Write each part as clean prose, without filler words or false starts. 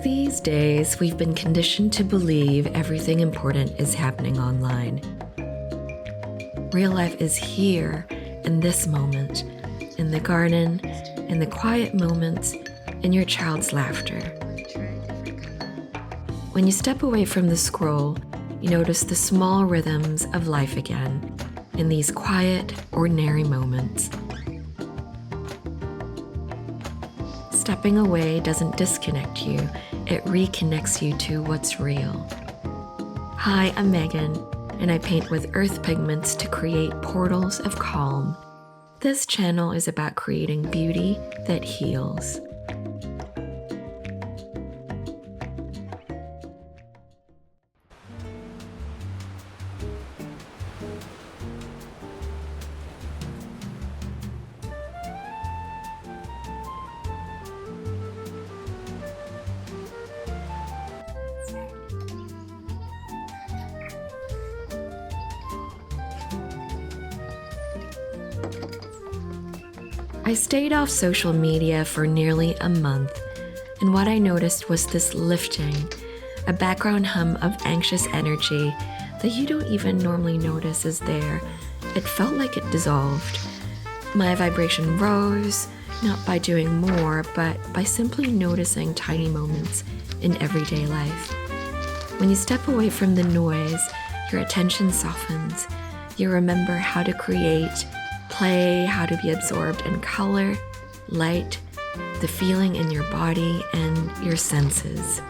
These days, we've been conditioned to believe everything important is happening online. Real life is here, in this moment, in the garden, in the quiet moments, in your child's laughter. When you step away from the scroll, you notice the small rhythms of life again, in these quiet, ordinary moments. Stepping away doesn't disconnect you, it reconnects you to what's real. Hi, I'm Meghan, and I paint with earth pigments to create portals of calm. This channel is about creating beauty that heals. I stayed off social media for nearly a month, and what I noticed was this lifting, a background hum of anxious energy that you don't even normally notice is there. It felt like it dissolved. My vibration rose, not by doing more, but by simply noticing tiny moments in everyday life. When you step away from the noise, your attention softens. You remember how to create, play, how to be absorbed in color, light, the feeling in your body, and your senses.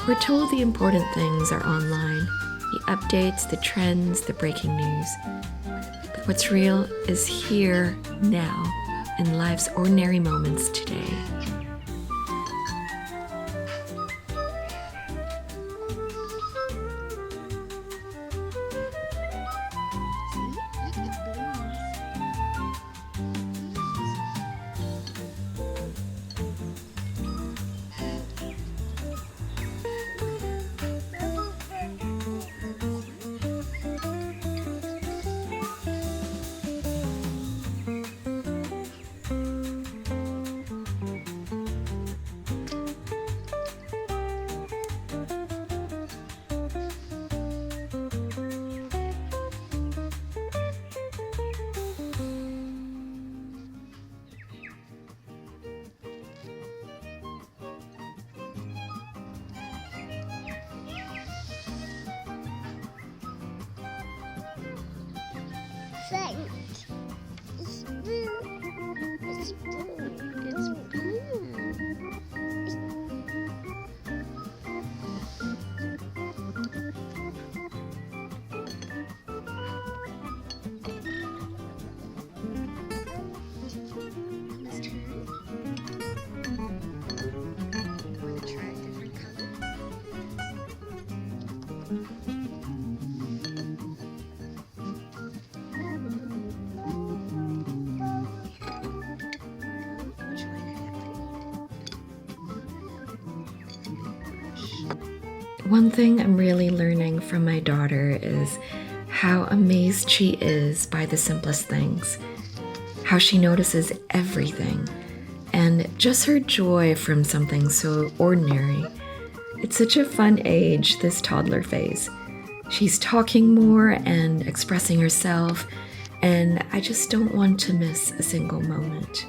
We're told the important things are online, the updates, the trends, the breaking news. But what's real is here, now, in life's ordinary moments today. Thank. It's blue. It's blue. It's blue. Let's turn. You want to try a different color? One thing I'm really learning from my daughter is how amazed she is by the simplest things, how she notices everything, and just her joy from something so ordinary. It's such a fun age, this toddler phase. She's talking more and expressing herself, and I just don't want to miss a single moment.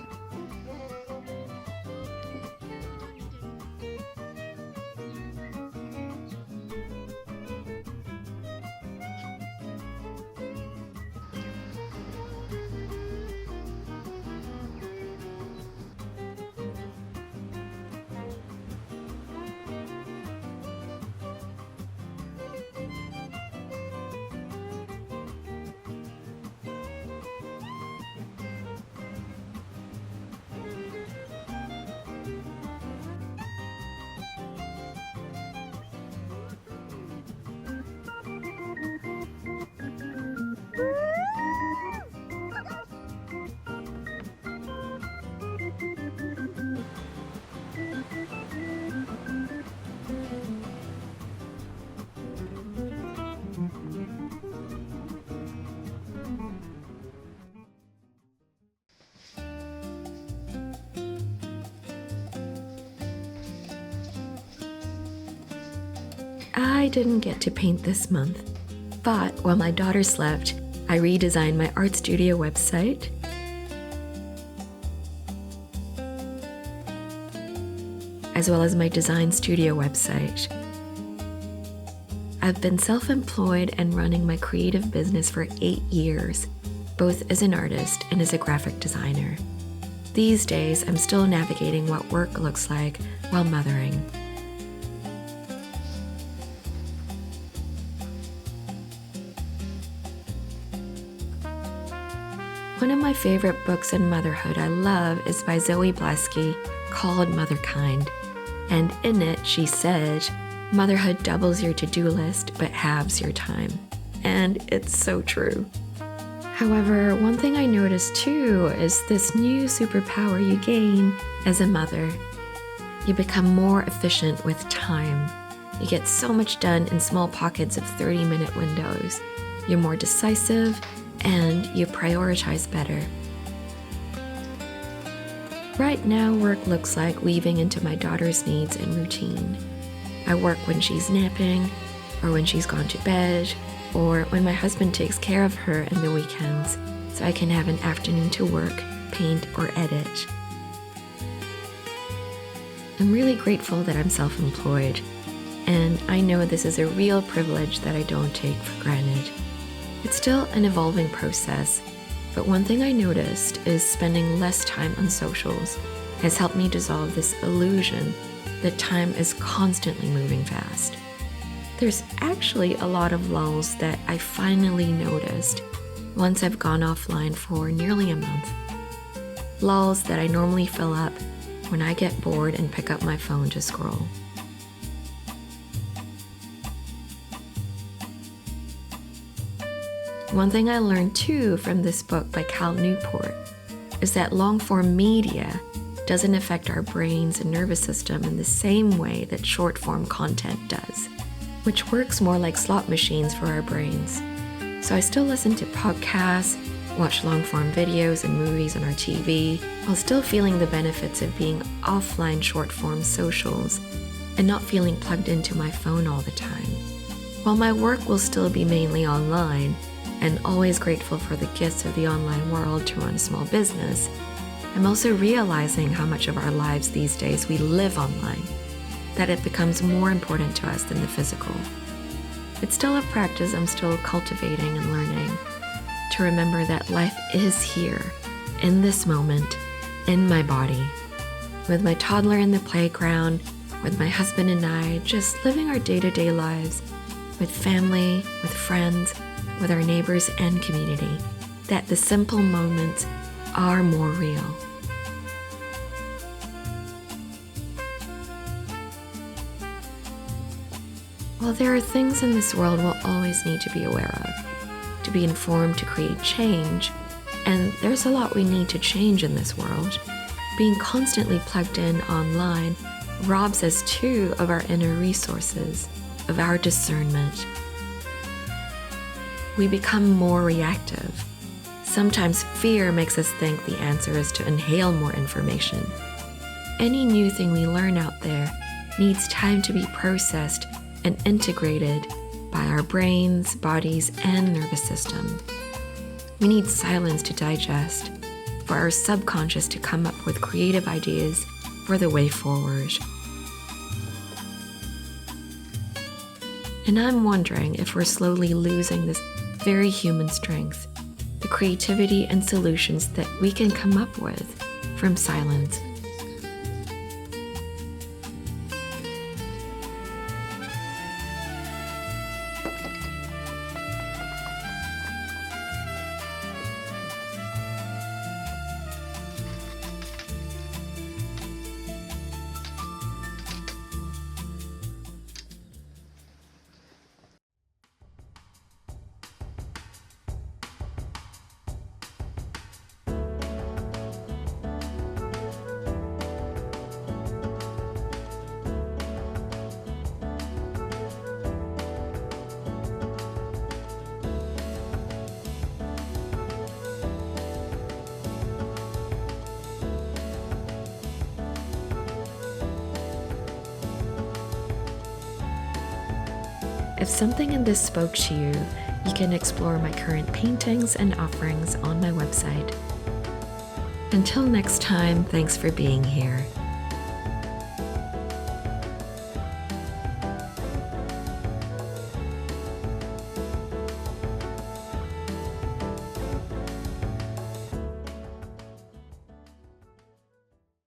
I didn't get to paint this month, but while my daughter slept, I redesigned my art studio website, as well as my design studio website. I've been self-employed and running my creative business for 8 years, both as an artist and as a graphic designer. These days, I'm still navigating what work looks like while mothering. One of my favorite books in motherhood I love is by Zoe Blesky, called Motherkind. And in it, she said, "Motherhood doubles your to-do list, but halves your time." And it's so true. However, one thing I noticed too is this new superpower you gain as a mother. You become more efficient with time. You get so much done in small pockets of 30-minute windows. You're more decisive and you prioritize better. Right now, work looks like weaving into my daughter's needs and routine. I work when she's napping, or when she's gone to bed, or when my husband takes care of her in the weekends, so I can have an afternoon to work, paint, or edit. I'm really grateful that I'm self-employed, and I know this is a real privilege that I don't take for granted. It's still an evolving process, but one thing I noticed is spending less time on socials has helped me dissolve this illusion that time is constantly moving fast. There's actually a lot of lulls that I finally noticed once I've gone offline for nearly a month. Lulls that I normally fill up when I get bored and pick up my phone to scroll. One thing I learned too from this book by Cal Newport is that long-form media doesn't affect our brains and nervous system in the same way that short-form content does, which works more like slot machines for our brains. So I still listen to podcasts, watch long-form videos and movies on our TV, while still feeling the benefits of being offline short-form socials and not feeling plugged into my phone all the time. While my work will still be mainly online, and always grateful for the gifts of the online world to run a small business, I'm also realizing how much of our lives these days we live online, that it becomes more important to us than the physical. It's still a practice I'm still cultivating and learning, to remember that life is here, in this moment, in my body, with my toddler in the playground, with my husband and I just living our day-to-day lives, with family, with friends, with our neighbors and community, that the simple moments are more real. While there are things in this world we'll always need to be aware of, to be informed to create change, and there's a lot we need to change in this world, being constantly plugged in online robs us too of our inner resources, of our discernment. We become more reactive. Sometimes fear makes us think the answer is to inhale more information. Any new thing we learn out there needs time to be processed and integrated by our brains, bodies, and nervous system. We need silence to digest, for our subconscious to come up with creative ideas for the way forward. And I'm wondering if we're slowly losing this very human strength, the creativity and solutions that we can come up with from silence. If something in this spoke to you, you can explore my current paintings and offerings on my website. Until next time, thanks for being here.